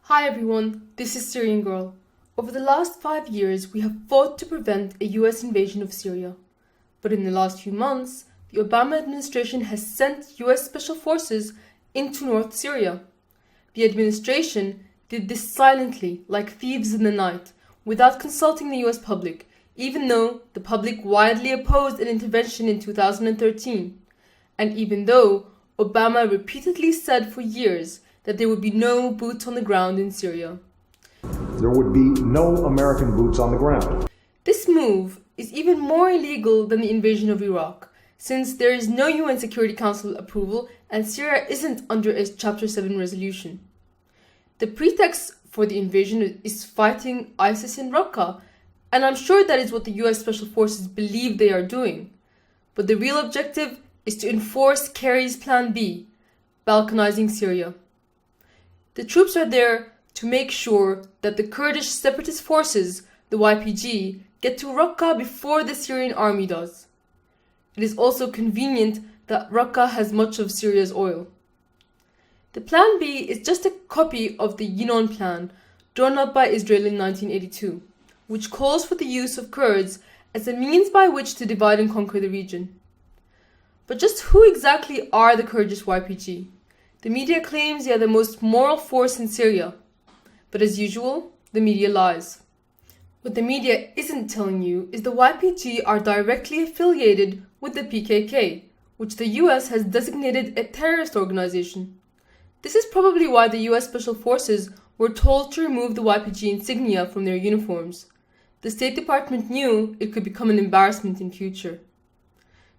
Hi everyone, this is Syrian Girl. Over the last 5 years, we have fought to prevent a US invasion of Syria. But in the last few months, the Obama administration has sent US special forces into North Syria. The administration did this silently, like thieves in the night, without consulting the US public, even though the public widely opposed an intervention in 2013. And even though Obama repeatedly said for years that there would be no boots on the ground in Syria. There would be no American boots on the ground. This move is even more illegal than the invasion of Iraq, since there is no UN Security Council approval and Syria isn't under a Chapter 7 resolution. The pretext for the invasion is fighting ISIS in Raqqa, and I'm sure that is what the US Special Forces believe they are doing. But the real objective is to enforce Kerry's Plan B, balkanizing Syria. The troops are there to make sure that the Kurdish separatist forces, the YPG, get to Raqqa before the Syrian army does. It is also convenient that Raqqa has much of Syria's oil. The Plan B is just a copy of the Yinon Plan, drawn up by Israel in 1982, which calls for the use of Kurds as a means by which to divide and conquer the region. But just who exactly are the Kurdish YPG? The media claims they are the most moral force in Syria. But as usual, the media lies. What the media isn't telling you is the YPG are directly affiliated with the PKK, which the US has designated a terrorist organization. This is probably why the US Special Forces were told to remove the YPG insignia from their uniforms. The State Department knew it could become an embarrassment in future.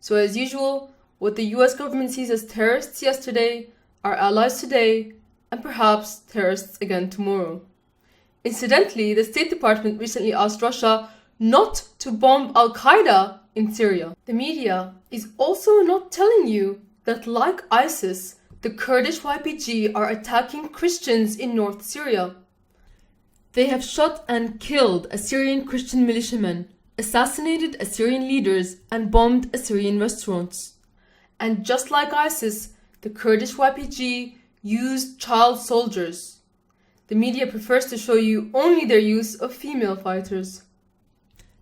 So as usual, what the US government sees as terrorists yesterday are allies today, and perhaps terrorists again tomorrow. Incidentally, the State Department recently asked Russia not to bomb Al-Qaeda in Syria. The media is also not telling you that, like ISIS, the Kurdish YPG are attacking Christians in North Syria. They have shot and killed Assyrian Christian militiamen, assassinated Assyrian leaders, and bombed Assyrian restaurants. And just like ISIS, the Kurdish YPG used child soldiers. The media prefers to show you only their use of female fighters.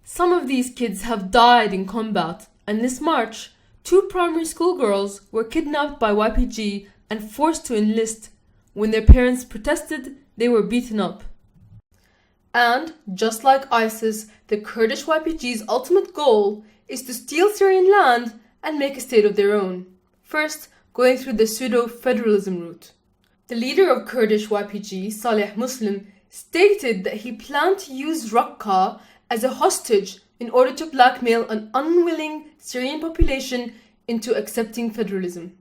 Some of these kids have died in combat, and this March, 2 primary school girls were kidnapped by YPG and forced to enlist. When their parents protested, they were beaten up. And, just like ISIS, the Kurdish YPG's ultimate goal is to steal Syrian land and make a state of their own. First, going through the pseudo-federalism route. The leader of Kurdish YPG, Saleh, stated that he planned to use Raqqa as a hostage in order to blackmail an unwilling Syrian population into accepting federalism.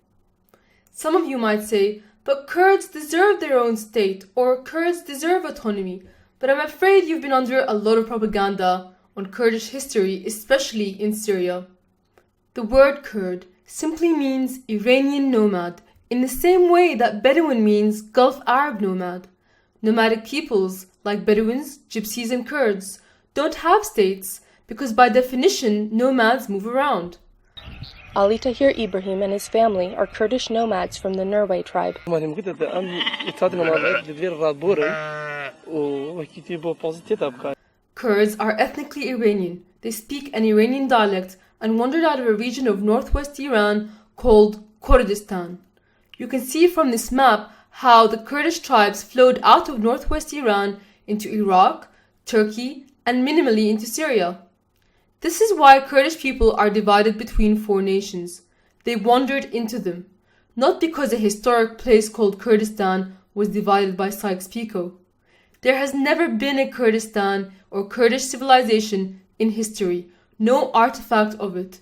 Some of you might say, but Kurds deserve their own state, or Kurds deserve autonomy, but I'm afraid you've been under a lot of propaganda on Kurdish history, especially in Syria. The word Kurd simply means Iranian nomad, in the same way that Bedouin means Gulf Arab nomad. Nomadic peoples, like Bedouins, Gypsies and Kurds, don't have states because by definition nomads move around. Ali Tahir Ibrahim and his family are Kurdish nomads from the Norway tribe. Kurds are ethnically Iranian. They speak an Iranian dialect and wandered out of a region of northwest Iran called Kurdistan. You can see from this map how the Kurdish tribes flowed out of northwest Iran into Iraq, Turkey, and minimally into Syria. This is why Kurdish people are divided between 4 nations. They wandered into them, not because a historic place called Kurdistan was divided by Sykes-Picot. There has never been a Kurdistan or Kurdish civilization in history, no artifact of it.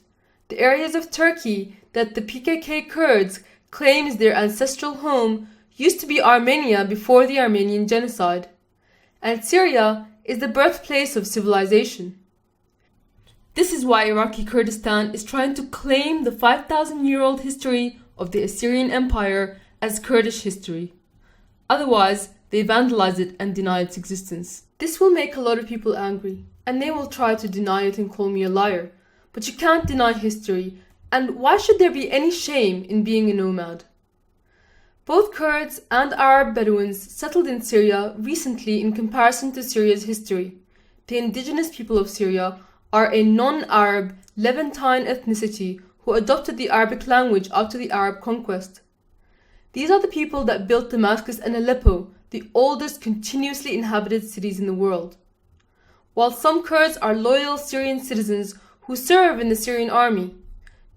The areas of Turkey that the PKK Kurds claim is their ancestral home used to be Armenia before the Armenian genocide. And Syria is the birthplace of civilization. This is why Iraqi Kurdistan is trying to claim the 5,000-year-old history of the Assyrian Empire as Kurdish history. Otherwise, they vandalize it and deny its existence. This will make a lot of people angry, and they will try to deny it and call me a liar. But you can't deny history, and why should there be any shame in being a nomad? Both Kurds and Arab Bedouins settled in Syria recently in comparison to Syria's history. The indigenous people of Syria are a non-Arab Levantine ethnicity who adopted the Arabic language after the Arab conquest. These are the people that built Damascus and Aleppo, the oldest continuously inhabited cities in the world. While some Kurds are loyal Syrian citizens who serve in the Syrian army,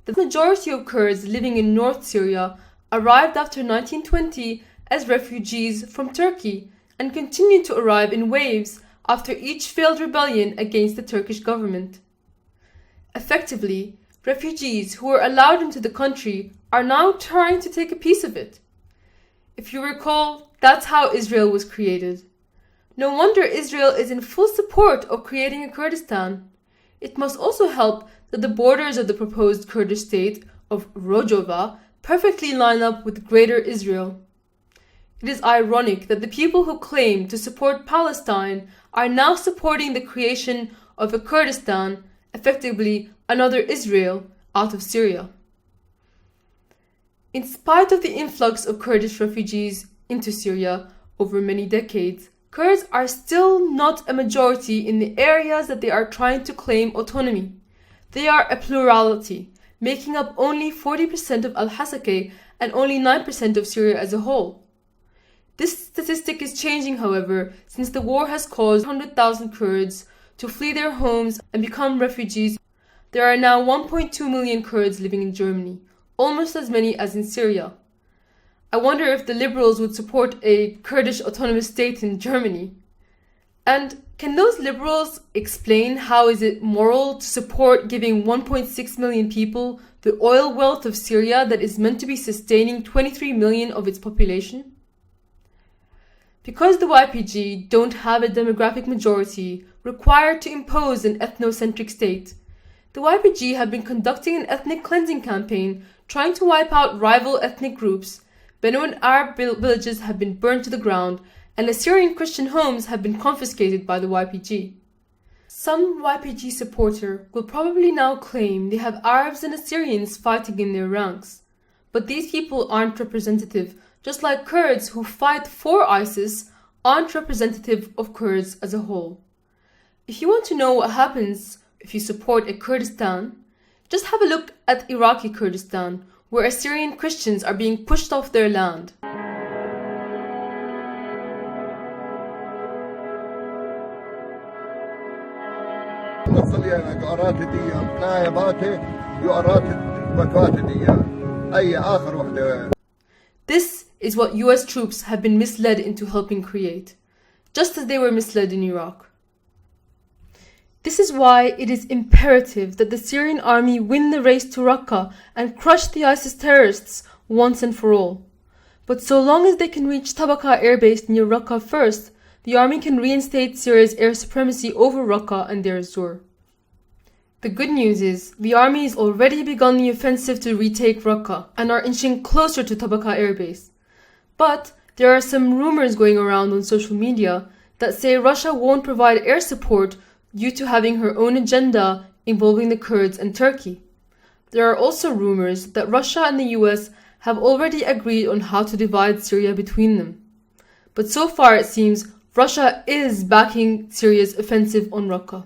the majority of Kurds living in North Syria arrived after 1920 as refugees from Turkey and continued to arrive in waves after each failed rebellion against the Turkish government. Effectively, refugees who were allowed into the country are now trying to take a piece of it. If you recall, that's how Israel was created. No wonder Israel is in full support of creating a Kurdistan. It must also help that the borders of the proposed Kurdish state of Rojava perfectly line up with Greater Israel. It is ironic that the people who claim to support Palestine are now supporting the creation of a Kurdistan, effectively another Israel, out of Syria. In spite of the influx of Kurdish refugees into Syria over many decades, Kurds are still not a majority in the areas that they are trying to claim autonomy. They are a plurality, making up only 40% of Al-Hasakeh and only 9% of Syria as a whole. This statistic is changing, however, since the war has caused 100,000 Kurds to flee their homes and become refugees. There are now 1.2 million Kurds living in Germany, almost as many as in Syria. I wonder if the liberals would support a Kurdish autonomous state in Germany. And can those liberals explain how is it moral to support giving 1.6 million people the oil wealth of Syria that is meant to be sustaining 23 million of its population? Because the YPG don't have a demographic majority required to impose an ethnocentric state, the YPG have been conducting an ethnic cleansing campaign trying to wipe out rival ethnic groups. Bedouin Arab villages have been burned to the ground, and Assyrian Christian homes have been confiscated by the YPG. Some YPG supporter will probably now claim they have Arabs and Assyrians fighting in their ranks. But these people aren't representative, just like Kurds who fight for ISIS aren't representative of Kurds as a whole. If you want to know what happens if you support a Kurdistan, just have a look at Iraqi Kurdistan, where Assyrian Christians are being pushed off their land. This is what US troops have been misled into helping create, just as they were misled in Iraq. This is why it is imperative that the Syrian army win the race to Raqqa and crush the ISIS terrorists once and for all. But so long as they can reach Tabqa air base near Raqqa first, the army can reinstate Syria's air supremacy over Raqqa and Deir ez-Zor. The good news is, the army has already begun the offensive to retake Raqqa and are inching closer to Tabqa air base. But there are some rumors going around on social media that say Russia won't provide air support due to having her own agenda involving the Kurds and Turkey. There are also rumors that Russia and the US have already agreed on how to divide Syria between them. But so far it seems Russia is backing Syria's offensive on Raqqa.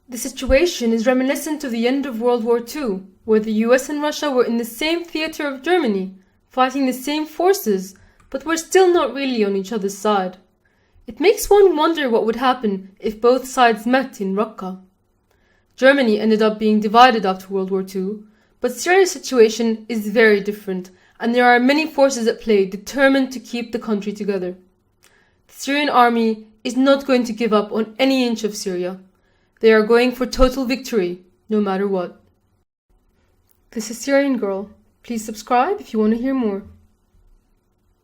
The situation is reminiscent of the end of World War II, where the US and Russia were in the same theater of Germany, fighting the same forces, but were still not really on each other's side. It makes one wonder what would happen if both sides met in Raqqa. Germany ended up being divided after World War II, but Syria's situation is very different, and there are many forces at play determined to keep the country together. The Syrian army is not going to give up on any inch of Syria. They are going for total victory, no matter what. This is Syrian Girl. Please subscribe if you want to hear more.